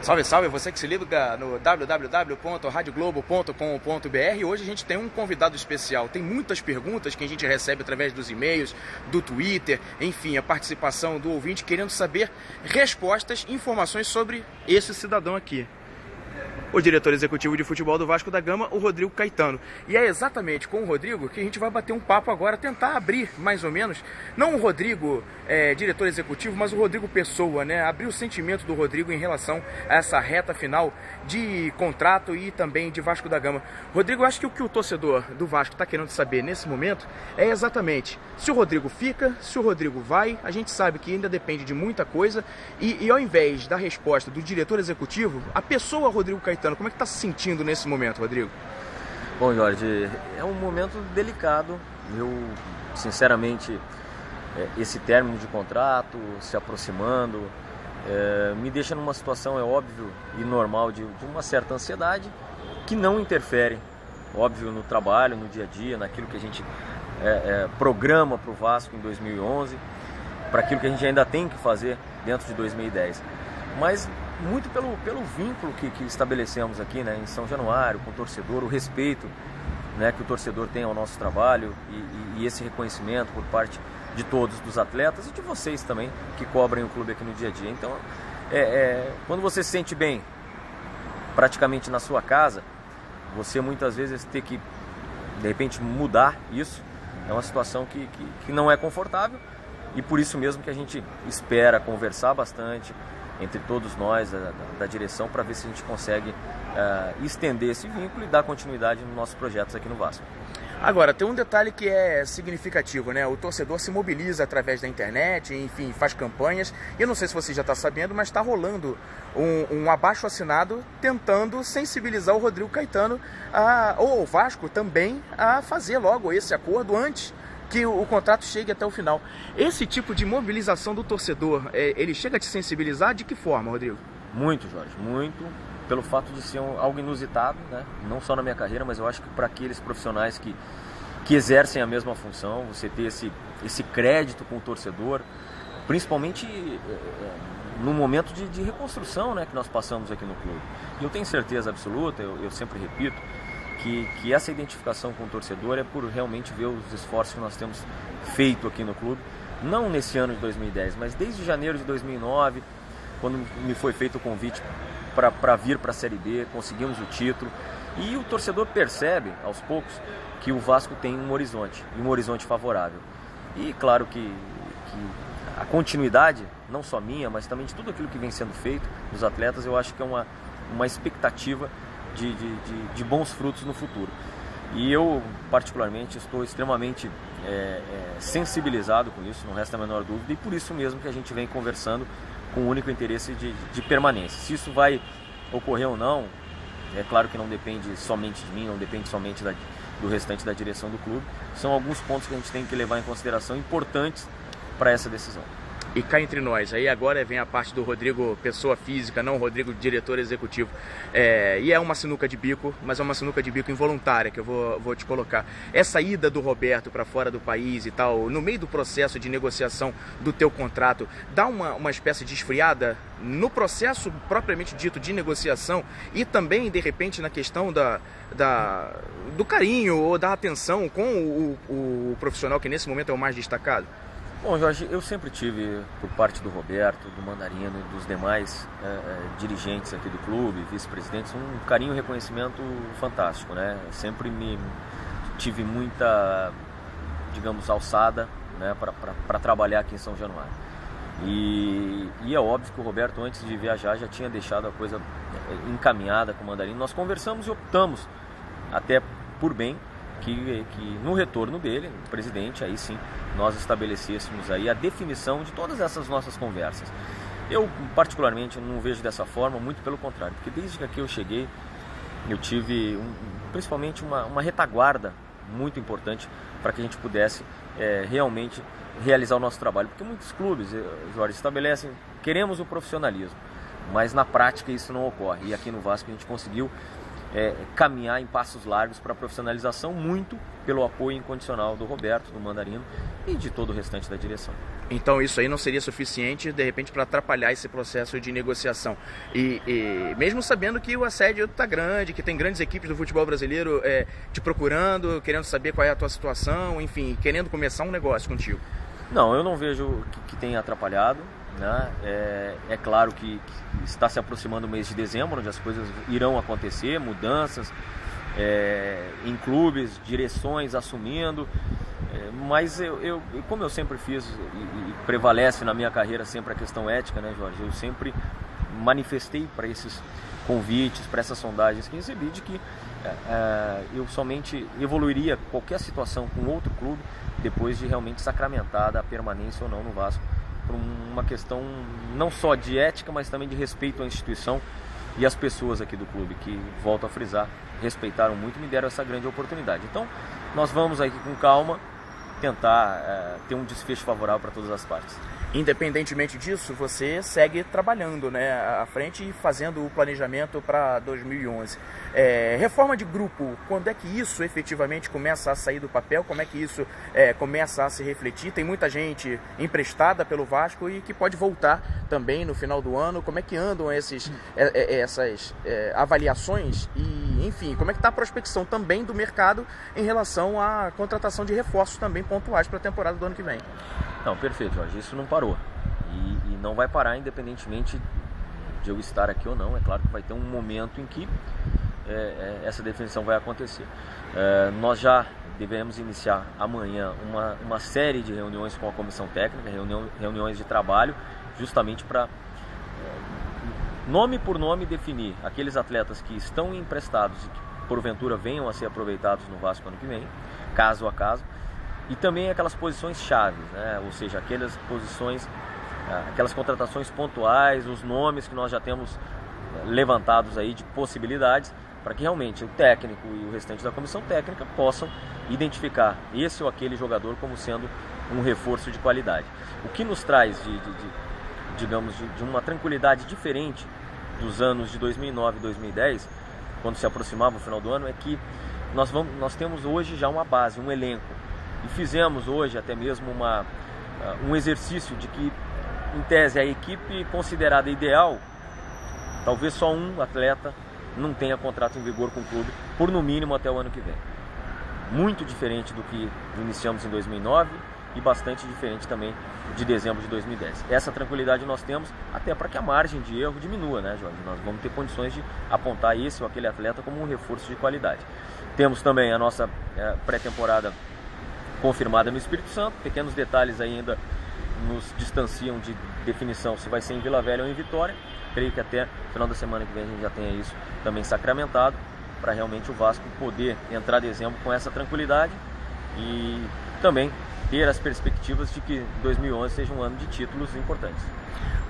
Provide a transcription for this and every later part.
Salve, salve, você que se liga no www.radioglobo.com.br. Hoje a gente tem um convidado especial. Tem muitas perguntas que a gente recebe através dos e-mails, do Twitter, enfim, a participação do ouvinte querendo saber respostas, informações sobre esse cidadão aqui. O diretor executivo de futebol do Vasco da Gama, o Rodrigo Caetano. E é exatamente com o Rodrigo que a gente vai bater um papo agora, tentar abrir mais ou menos, não o Rodrigo diretor executivo, mas o Rodrigo pessoa, né? Abrir o sentimento do Rodrigo em relação a essa reta final de contrato e também de Vasco da Gama. Rodrigo, eu acho que o que o torcedor do Vasco está querendo saber nesse momento é exatamente se o Rodrigo fica, se o Rodrigo vai. A gente sabe que ainda depende de muita coisa e ao invés da resposta do diretor executivo, a pessoa Rodrigo Caetano, como é que está se sentindo nesse momento, Rodrigo? Bom, Jorge, é um momento delicado. Eu, sinceramente, esse término de contrato, se aproximando, me deixa numa situação, é óbvio, e normal, de uma certa ansiedade, que não interfere, óbvio, no trabalho, no dia a dia, naquilo que a gente programa para o Vasco em 2011, para aquilo que a gente ainda tem que fazer dentro de 2010. Mas muito pelo vínculo que estabelecemos aqui, né, em São Januário, com o torcedor, o respeito, né, que o torcedor tem ao nosso trabalho e esse reconhecimento por parte de todos, dos atletas e de vocês também, que cobrem o clube aqui no dia a dia. Então, quando você se sente bem, praticamente na sua casa, você muitas vezes ter que, de repente, mudar isso, é uma situação que não é confortável e por isso mesmo que a gente espera conversar bastante entre todos nós, da direção, para ver se a gente consegue estender esse vínculo e dar continuidade nos nossos projetos aqui no Vasco. Agora, tem um detalhe que é significativo, né? O torcedor se mobiliza através da internet, enfim, faz campanhas. Eu não sei se você já está sabendo, mas está rolando um abaixo-assinado tentando sensibilizar o Rodrigo Caetano, ou o Vasco também, a fazer logo esse acordo antes que o contrato chegue até o final. Esse tipo de mobilização do torcedor, ele chega a te sensibilizar de que forma, Rodrigo? Muito, Jorge, muito. Pelo fato de ser algo inusitado, né? Não só na minha carreira, mas eu acho que para aqueles profissionais que exercem a mesma função, você ter esse crédito com o torcedor, principalmente no momento de reconstrução, né, que nós passamos aqui no clube. E eu tenho certeza absoluta, eu sempre repito, que essa identificação com o torcedor é por realmente ver os esforços que nós temos feito aqui no clube, não nesse ano de 2010, mas desde janeiro de 2009, quando me foi feito o convite para vir para a Série B, conseguimos o título, e o torcedor percebe, aos poucos, que o Vasco tem um horizonte, e um horizonte favorável. E claro que a continuidade, não só minha, mas também de tudo aquilo que vem sendo feito dos atletas, eu acho que é uma expectativa de bons frutos no futuro. E eu, particularmente, estou extremamente sensibilizado com isso, não resta a menor dúvida, e por isso mesmo que a gente vem conversando com o único interesse de permanência. Se isso vai ocorrer ou não, é claro que não depende somente de mim, não depende somente do restante da direção do clube. São alguns pontos que a gente tem que levar em consideração, importantes para essa decisão. E cá entre nós, aí agora vem a parte do Rodrigo pessoa física, não o Rodrigo diretor executivo. E é uma sinuca de bico, mas é uma sinuca de bico involuntária que eu vou te colocar. Essa ida do Roberto para fora do país e tal, no meio do processo de negociação do teu contrato, dá uma espécie de esfriada no processo propriamente dito de negociação e também, de repente, na questão do carinho ou da atenção com o profissional que nesse momento é o mais destacado? Bom, Jorge, eu sempre tive, por parte do Roberto, do Mandarino e dos demais dirigentes aqui do clube, vice-presidentes, um carinho e reconhecimento fantástico, né? Sempre tive muita, digamos, alçada, né, para trabalhar aqui em São Januário. E é óbvio que o Roberto, antes de viajar, já tinha deixado a coisa encaminhada com o Mandarino. Nós conversamos e optamos, até por bem, que no retorno dele, o presidente, aí sim, nós estabelecêssemos aí a definição de todas essas nossas conversas. Eu, particularmente, não vejo dessa forma, muito pelo contrário, porque desde que aqui eu cheguei, eu tive principalmente uma retaguarda muito importante para que a gente pudesse realmente realizar o nosso trabalho. Porque muitos clubes, Jorge, estabelecem, queremos o profissionalismo, mas na prática isso não ocorre. E aqui no Vasco a gente conseguiu caminhar em passos largos para a profissionalização, muito pelo apoio incondicional do Roberto, do Mandarino e de todo o restante da direção. Então isso aí não seria suficiente, de repente, para atrapalhar esse processo de negociação. E mesmo sabendo que o assédio está grande, que tem grandes equipes do futebol brasileiro te procurando, querendo saber qual é a tua situação, enfim, querendo começar um negócio contigo. Não, eu não vejo que tenha atrapalhado, né? É claro que está se aproximando o mês de dezembro, onde as coisas irão acontecer, mudanças em clubes, direções assumindo, mas como eu sempre fiz e prevalece na minha carreira sempre a questão ética, né, Jorge? Eu sempre manifestei para esses convites, para essas sondagens que recebi, de que eu somente evoluiria qualquer situação com outro clube depois de realmente sacramentada a permanência ou não no Vasco, por uma questão não só de ética, mas também de respeito à instituição e às pessoas aqui do clube, que, volto a frisar, respeitaram muito e me deram essa grande oportunidade. Então, nós vamos aí com calma tentar ter um desfecho favorável para todas as partes. Independentemente disso, você segue trabalhando, né, à frente e fazendo o planejamento para 2011. Reforma de grupo, quando é que isso efetivamente começa a sair do papel? Como é que isso começa a se refletir? Tem muita gente emprestada pelo Vasco e que pode voltar também no final do ano. Como é que andam essas avaliações e, enfim, como é que está a prospecção também do mercado em relação à contratação de reforços também pontuais para a temporada do ano que vem? Não, perfeito, Jorge. Isso não parou. E não vai parar independentemente de eu estar aqui ou não. É claro que vai ter um momento em que essa definição vai acontecer. Nós já devemos iniciar amanhã uma série de reuniões com a comissão técnica, reuniões de trabalho, justamente para, nome por nome, definir aqueles atletas que estão emprestados e que porventura venham a ser aproveitados no Vasco ano que vem, caso a caso. E também aquelas posições chaves, né? Ou seja, aquelas posições, aquelas contratações pontuais, os nomes que nós já temos levantados aí de possibilidades, para que realmente o técnico e o restante da comissão técnica possam identificar esse ou aquele jogador como sendo um reforço de qualidade. O que nos traz digamos, de uma tranquilidade diferente dos anos de 2009 e 2010, quando se aproximava o final do ano, é que nós temos hoje já uma base, um elenco. E fizemos hoje até mesmo um exercício de que, em tese, a equipe considerada ideal, talvez só um atleta não tenha contrato em vigor com o clube, por no mínimo até o ano que vem. Muito diferente do que iniciamos em 2009 e bastante diferente também de dezembro de 2010. Essa tranquilidade nós temos até para que a margem de erro diminua, né, Jorge? Nós vamos ter condições de apontar esse ou aquele atleta como um reforço de qualidade. Temos também a nossa pré-temporada confirmada no Espírito Santo. Pequenos detalhes ainda nos distanciam de definição se vai ser em Vila Velha ou em Vitória. Creio que até o final da semana que vem a gente já tenha isso também sacramentado, para realmente o Vasco poder entrar em dezembro com essa tranquilidade e também ter as perspectivas de que 2011 seja um ano de títulos importantes.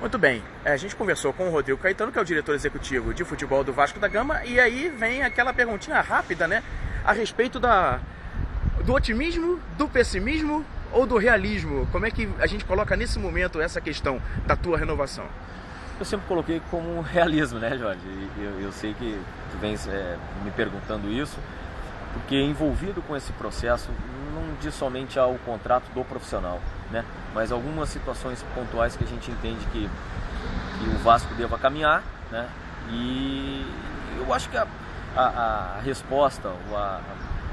Muito bem, a gente conversou com o Rodrigo Caetano, que é o diretor executivo de futebol do Vasco da Gama, e aí vem aquela perguntinha rápida, né, a respeito do otimismo, do pessimismo ou do realismo? Como é que a gente coloca nesse momento essa questão da tua renovação? Eu sempre coloquei como realismo, né, Jorge? Eu sei que tu vens me perguntando isso, porque envolvido com esse processo não diz somente ao contrato do profissional, né? Mas algumas situações pontuais que a gente entende que o Vasco deva caminhar, né? E eu acho que a resposta, a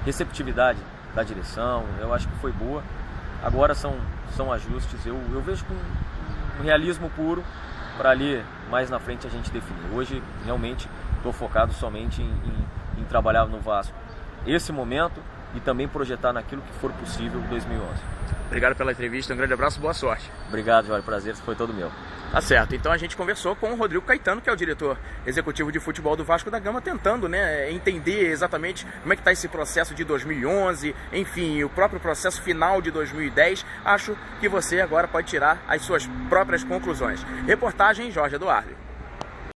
receptividade da direção, eu acho que foi boa. Agora são ajustes. Eu vejo com um realismo puro para ali mais na frente a gente definir. Hoje realmente estou focado somente em trabalhar no Vasco esse momento e também projetar naquilo que for possível em 2011. Obrigado pela entrevista, um grande abraço, boa sorte. Obrigado, Jorge, prazer foi todo meu. Tá certo, então a gente conversou com o Rodrigo Caetano, que é o diretor executivo de futebol do Vasco da Gama, tentando, né, entender exatamente como é que está esse processo de 2011, enfim, o próprio processo final de 2010. Acho que você agora pode tirar as suas próprias conclusões. Reportagem Jorge Eduardo.